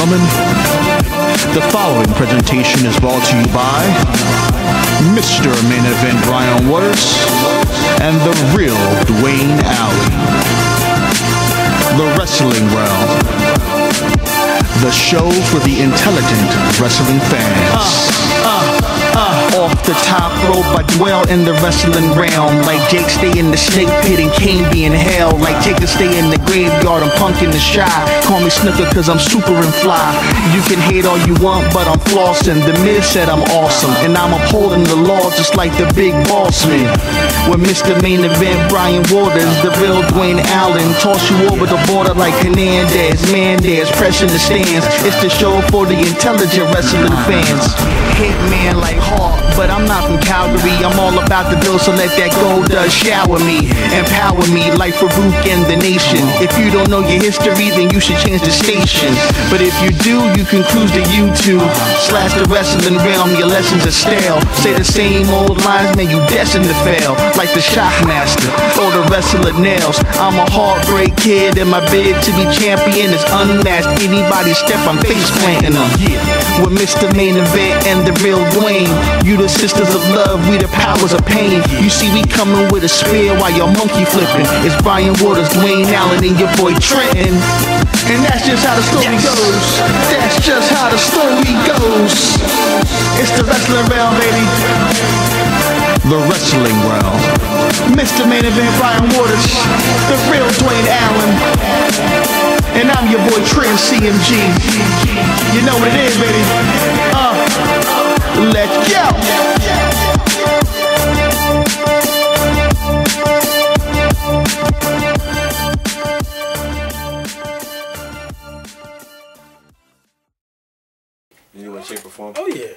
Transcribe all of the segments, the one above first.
gentlemen, the following presentation is brought to you by Mr. Main Event Brian Waters and the real Dwayne Allen. The Wrestling Realm, the show for the intelligent wrestling fans. Off the top rope, I dwell in the wrestling realm. Like Jake stay in the snake pit and Kane be in hell. Like Taker stay in the graveyard, I'm punk in the shy. Call me Snooker cause I'm super and fly. You can hate all you want, but I'm flossing. The Miz said I'm awesome, and I'm upholding the law just like the big boss man. With Mr. Main Event Brian Waters, the real Dwayne Allen, toss you over the border like Hernandez, Mandez, pressing the stands. It's the show for the intelligent wrestling fans. Hitman like Hawk, but I'm not from Calgary. I'm all about the bill, so let that gold dust shower me, empower me like Farouk and the nation. If you don't know your history, then you should change the station. But if you do, you can cruise to YouTube / the wrestling realm. Your lessons are stale. Say the same old lines, man, you destined to fail. Like the Shockmaster or the wrestler Nails. I'm a heartbreak kid, and my bid to be champion is unmatched. Anybody step, I'm face planting them. With Mr. Main Event and the real Dwayne, you the sisters of love, we the powers of pain. You see we coming with a spear while you're monkey flipping. It's Brian Waters, Dwayne Allen, and your boy Trenton. And that's just how the story goes. That's just how the story goes. It's the wrestling realm, baby. The wrestling realm. Mr. Main Event Brian Waters, the real Dwayne Allen. And I'm your boy Trent CMG. You know what it is, baby. Let's go. In any way, shape, or form? Oh yeah.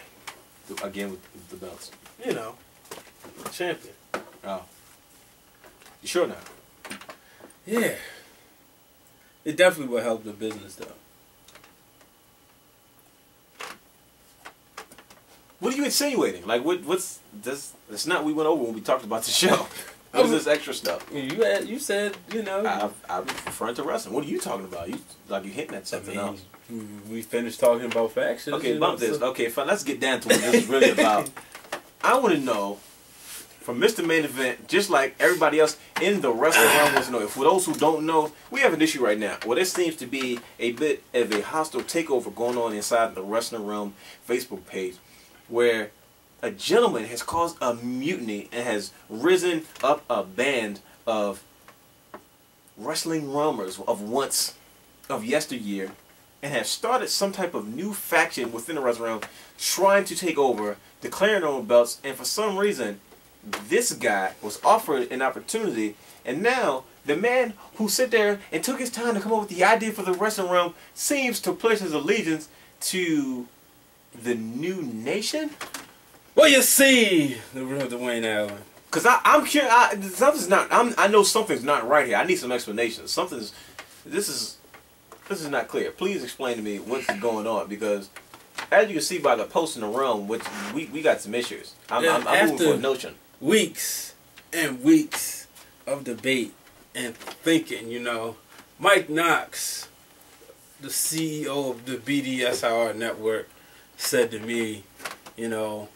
Again with the belts. You know, champion. Oh. You sure now? Yeah. It definitely will help the business, though. What are you insinuating? Like, what's this? It's not what we went over when we talked about the show. What is this extra stuff? You said, you know. I'm referring to wrestling. What are you talking about? You hitting at something else. We finished talking about factions. Okay, bump this. Okay, fine. Let's get down to what this is really about. I want to know, from Mr. Main Event, just like everybody else in the wrestling realm wants to know. For those who don't know, we have an issue right now. Well, there seems to be a bit of a hostile takeover going on inside the wrestling realm Facebook page, where a gentleman has caused a mutiny and has risen up a band of wrestling realmers of yesteryear, and have started some type of new faction within the wrestling realm, trying to take over, declaring their own belts, and for some reason, this guy was offered an opportunity, and now the man who sat there and took his time to come up with the idea for the wrestling realm seems to pledge his allegiance to the new nation. Well, you see, the real Dwayne Allen. Cause I'm curious. Something's not. I know something's not right here. I need some explanations. This is not clear. Please explain to me what's going on, because as you can see by the post in the realm, which we got some issues. I'm moving for a notion. Weeks and weeks of debate and thinking, you know, Mike Knox, the CEO of the BDSR network, said to me, you know,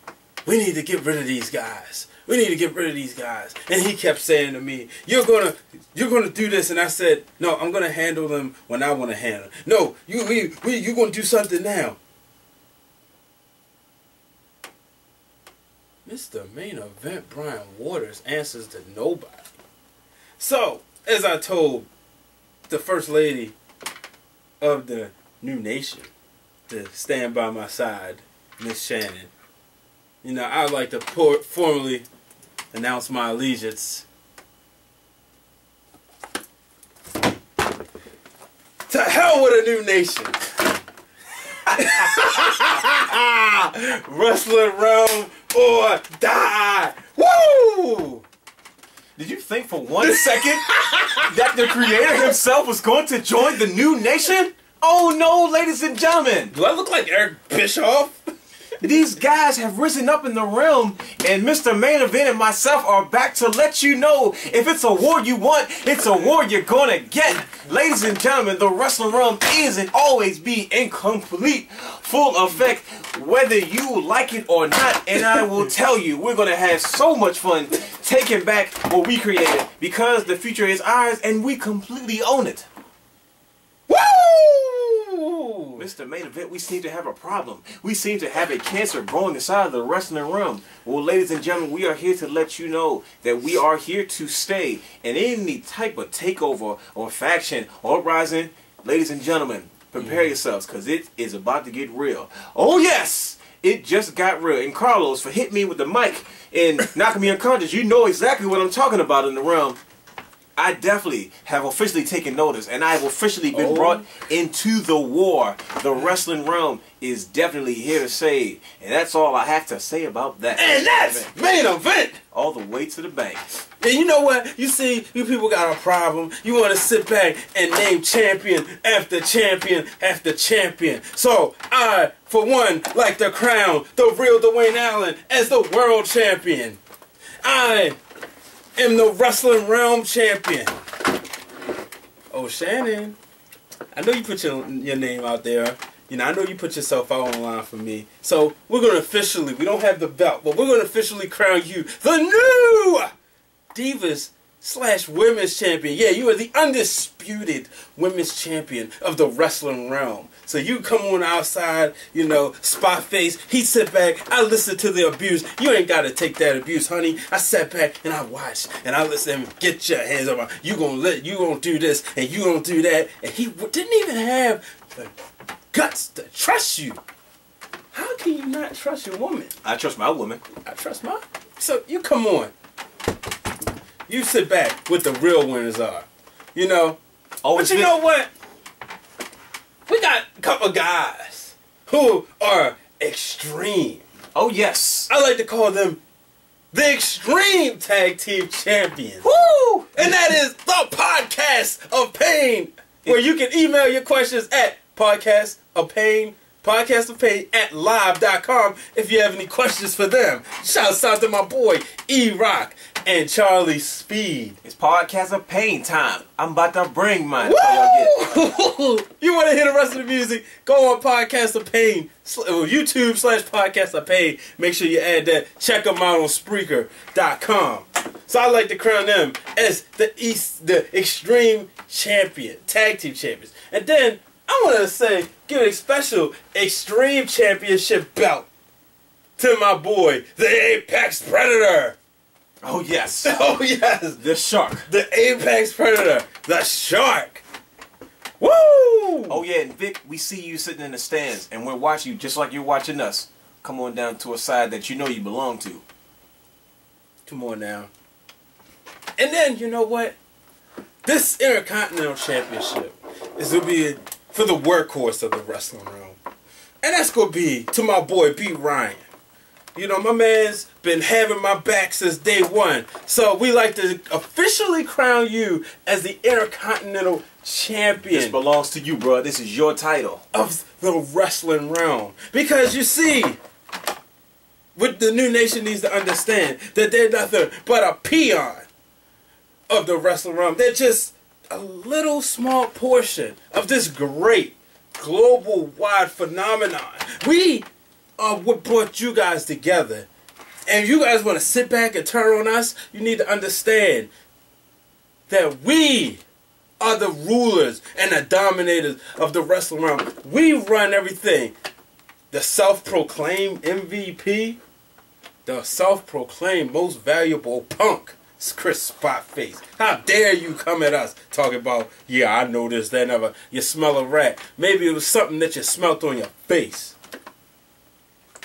we need to get rid of these guys. We need to get rid of these guys. And he kept saying to me, you're gonna do this. And I said, no, I'm gonna handle them when I want to handle them. No, you're gonna do something now. Mr. Main Event Brian Waters answers to nobody. So, as I told the First Lady of the new nation to stand by my side, Miss Shannon, you know, I'd like to formally announce my allegiance to hell with a new nation. Wrestling realm or die. Woo! Did you think for 1 second that the creator himself was going to join the new nation? Oh no, ladies and gentlemen. Do I look like Eric Bischoff? These guys have risen up in the realm, and Mr. Main Event and myself are back to let you know if it's a war you want, it's a war you're gonna get. Ladies and gentlemen, the wrestling realm is and always be in complete, full effect, whether you like it or not. And I will tell you, we're gonna have so much fun taking back what we created, because the future is ours and we completely own it. Woo! Mr. Main Event, we seem to have a problem. We seem to have a cancer growing inside of the wrestling realm. Well, ladies and gentlemen, we are here to let you know that we are here to stay. And any type of takeover or faction or uprising, ladies and gentlemen, prepare yourselves, because it is about to get real. Oh yes, it just got real. And Carlos, for hitting me with the mic and knocking me unconscious, you know exactly what I'm talking about in the realm. I definitely have officially taken notice, and I have officially been brought into the war. The wrestling realm is definitely here to save, and that's all I have to say about that. And that's Main Event! All the way to the bank. And you know what? You see, you people got a problem. You want to sit back and name champion after champion after champion. So, I, for one, like to crown the real Dwayne Allen as the world champion. I am the wrestling realm champion. Oh, Shannon, I know you put your name out there. You know, I know you put yourself out online for me. So we're going to officially, we don't have the belt, but we're going to officially crown you the new Divas/Women's Champion. Yeah, you are the undisputed Women's Champion of the wrestling realm. So you come on outside, you know, spot face. He sit back. I listen to the abuse. You ain't got to take that abuse, honey. I sat back and I watched and I listened. Get your hands up. You gonna do this and you gonna do that. And he didn't even have the guts to trust you. How can you not trust your woman? I trust my woman. I trust mine. So you come on. You sit back with the real winners are. You know. But you know what? We got a couple guys who are extreme. Oh, yes. I like to call them the Extreme Tag Team Champions. Woo! And that is the Podcast of Pain, where you can email your questions at podcastofpain@live.com if you have any questions for them. Shouts out to my boy E-Rock and Charlie Speed. It's Podcast of Pain time. I'm about to bring mine. Woo! You want to hear the rest of the music? Go on Podcast of Pain, YouTube/Podcast of Pain. Make sure you add that. Check them out on Spreaker.com. So I like to crown them as the Extreme Champion, Tag Team Champions. And then I want to say, give a special Extreme Championship belt to my boy, the Apex Predator. Oh, yes. Oh, yes. The Shark. The Apex Predator. The Shark. Woo! Oh, yeah, and Vic, we see you sitting in the stands, and we're watching you just like you're watching us. Come on down to a side that you know you belong to. Come on now. And then, you know what? This Intercontinental Championship is going to be for the workhorse of the wrestling realm. And that's going to be to my boy, B. Ryan. You know, my man's been having my back since day one. So we like to officially crown you as the Intercontinental Champion. This belongs to you, bro. This is your title. Of the wrestling realm. Because you see, what the new nation needs to understand, that they're nothing but a peon of the wrestling realm. They're just a little small portion of this great global wide phenomenon. We are what brought you guys together. And if you guys want to sit back and turn on us, you need to understand that we are the rulers and the dominators of the wrestling realm. We run everything. The self-proclaimed MVP, the self-proclaimed most valuable punk, Chris Spotface. How dare you come at us talking about, yeah, I know this, that, never. You smell a rat. Maybe it was something that you smelt on your face.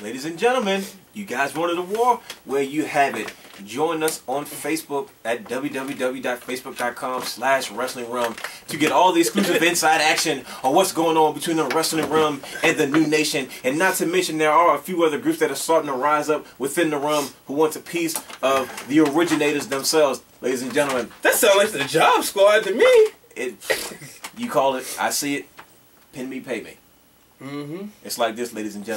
Ladies and gentlemen, you guys wanted a war? Well, you have it. Join us on Facebook at www.facebook.com/Wrestling Realm to get all the exclusive inside action on what's going on between the Wrestling Realm and the New Nation. And not to mention, there are a few other groups that are starting to rise up within the realm who want a piece of the originators themselves. Ladies and gentlemen, that sounds like the Job Squad to me. You call it, I see it, pin me, pay me. Mm-hmm. It's like this, ladies and gentlemen.